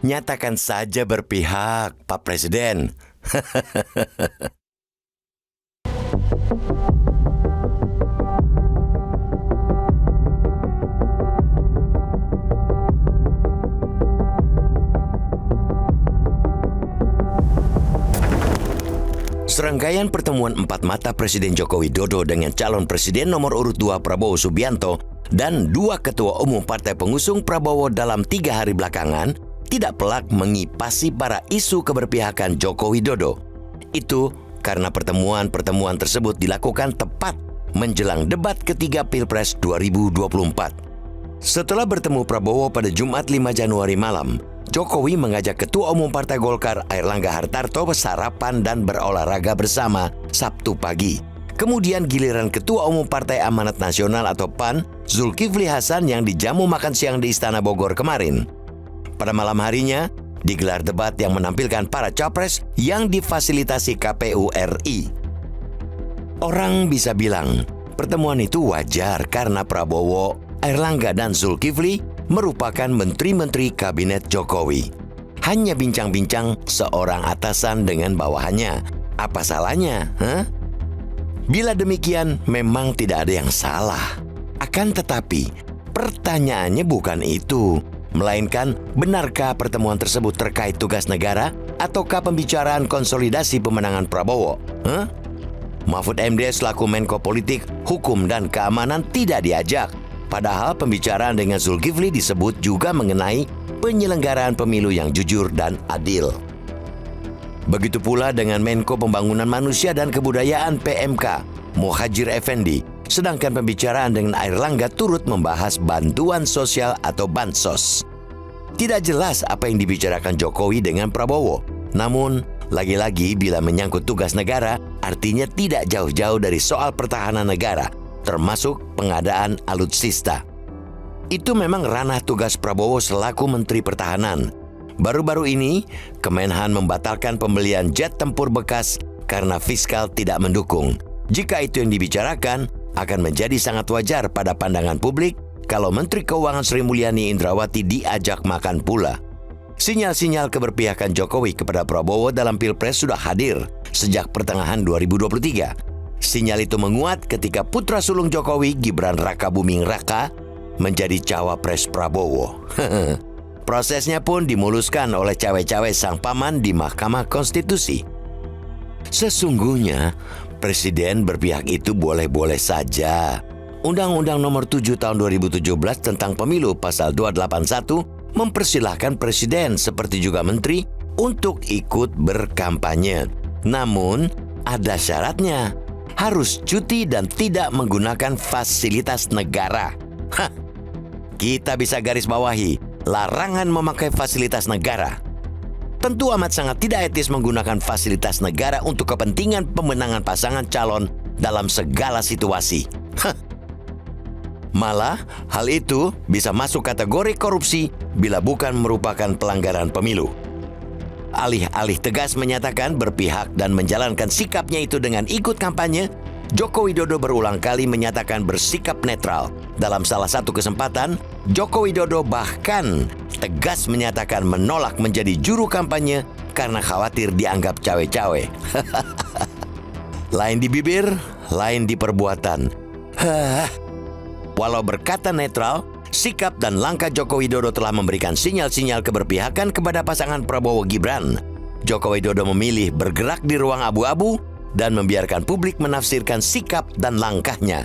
Nyatakan saja berpihak, Pak Presiden. Serangkaian pertemuan empat mata Presiden Joko Widodo dengan calon Presiden nomor urut 2 Prabowo Subianto dan dua ketua umum partai pengusung Prabowo dalam 3 hari belakangan tidak pelak mengipasi para isu keberpihakan Joko Widodo. Itu karena pertemuan-pertemuan tersebut dilakukan tepat menjelang debat ketiga Pilpres 2024. Setelah bertemu Prabowo pada Jumat 5 Januari malam, Jokowi mengajak Ketua Umum Partai Golkar Airlangga Hartarto bersarapan dan berolahraga bersama Sabtu pagi. Kemudian giliran Ketua Umum Partai Amanat Nasional atau PAN, Zulkifli Hasan yang dijamu makan siang di Istana Bogor kemarin. Pada malam harinya, digelar debat yang menampilkan para capres yang difasilitasi KPU RI. Orang bisa bilang, pertemuan itu wajar karena Prabowo, Airlangga dan Zulkifli merupakan menteri-menteri kabinet Jokowi. Hanya bincang-bincang seorang atasan dengan bawahannya. Apa salahnya? Bila demikian, memang tidak ada yang salah. Akan tetapi, pertanyaannya bukan itu. Melainkan, benarkah pertemuan tersebut terkait tugas negara ataukah pembicaraan konsolidasi pemenangan Prabowo? Mahfud MD selaku Menko Politik, Hukum dan Keamanan tidak diajak. Padahal pembicaraan dengan Zulkifli disebut juga mengenai penyelenggaraan pemilu yang jujur dan adil. Begitu pula dengan Menko Pembangunan Manusia dan Kebudayaan PMK, Muhadjir Effendi, sedangkan pembicaraan dengan Airlangga turut membahas bantuan sosial atau bansos. Tidak jelas apa yang dibicarakan Jokowi dengan Prabowo. Namun, lagi-lagi bila menyangkut tugas negara, artinya tidak jauh-jauh dari soal pertahanan negara, termasuk pengadaan alutsista. Itu memang ranah tugas Prabowo selaku Menteri Pertahanan. Baru-baru ini, Kemenhan membatalkan pembelian jet tempur bekas karena fiskal tidak mendukung. Jika itu yang dibicarakan, akan menjadi sangat wajar pada pandangan publik kalau Menteri Keuangan Sri Mulyani Indrawati diajak makan pula. Sinyal-sinyal keberpihakan Jokowi kepada Prabowo dalam Pilpres sudah hadir sejak pertengahan 2023. Sinyal itu menguat ketika putra sulung Jokowi, Gibran Raka Buming Raka, menjadi cawapres Prabowo. Prosesnya pun dimuluskan oleh cawe-cawe sang paman di Mahkamah Konstitusi. Sesungguhnya, Presiden berpihak itu boleh-boleh saja. Undang-Undang Nomor 7 Tahun 2017 tentang Pemilu Pasal 281 mempersilahkan Presiden seperti juga Menteri untuk ikut berkampanye. Namun, ada syaratnya. Harus cuti dan tidak menggunakan fasilitas negara. Kita bisa garis bawahi larangan memakai fasilitas negara. Tentu amat sangat tidak etis menggunakan fasilitas negara untuk kepentingan pemenangan pasangan calon dalam segala situasi. Malah, hal itu bisa masuk kategori korupsi bila bukan merupakan pelanggaran pemilu. Alih-alih tegas menyatakan berpihak dan menjalankan sikapnya itu dengan ikut kampanye, Joko Widodo berulang kali menyatakan bersikap netral. Dalam salah satu kesempatan, Joko Widodo bahkan tegas menyatakan menolak menjadi juru kampanye karena khawatir dianggap cawe-cawe. Lain di bibir, lain di perbuatan. Walau berkata netral, sikap dan langkah Joko Widodo telah memberikan sinyal-sinyal keberpihakan kepada pasangan Prabowo Gibran. Joko Widodo memilih bergerak di ruang abu-abu dan membiarkan publik menafsirkan sikap dan langkahnya.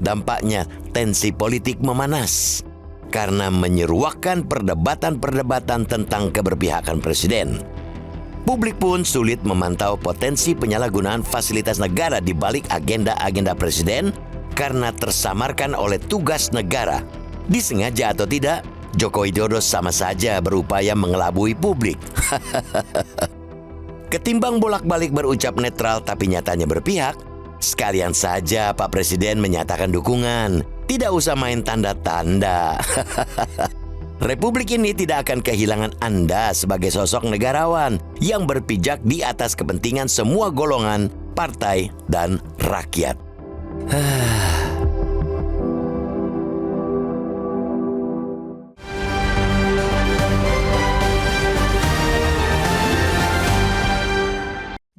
Dampaknya tensi politik memanas karena menyeruakkan perdebatan-perdebatan tentang keberpihakan presiden. Publik pun sulit memantau potensi penyalahgunaan fasilitas negara di balik agenda-agenda presiden karena tersamarkan oleh tugas negara. Disengaja atau tidak, Joko Widodo sama saja berupaya mengelabui publik. Ketimbang bolak-balik berucap netral tapi nyatanya berpihak, sekalian saja Pak Presiden menyatakan dukungan. Tidak usah main tanda-tanda. Republik ini tidak akan kehilangan Anda sebagai sosok negarawan yang berpijak di atas kepentingan semua golongan, partai, dan rakyat.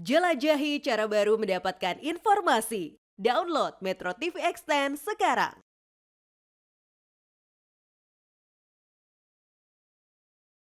Jelajahi cara baru mendapatkan informasi. Download Metro TV Extend sekarang.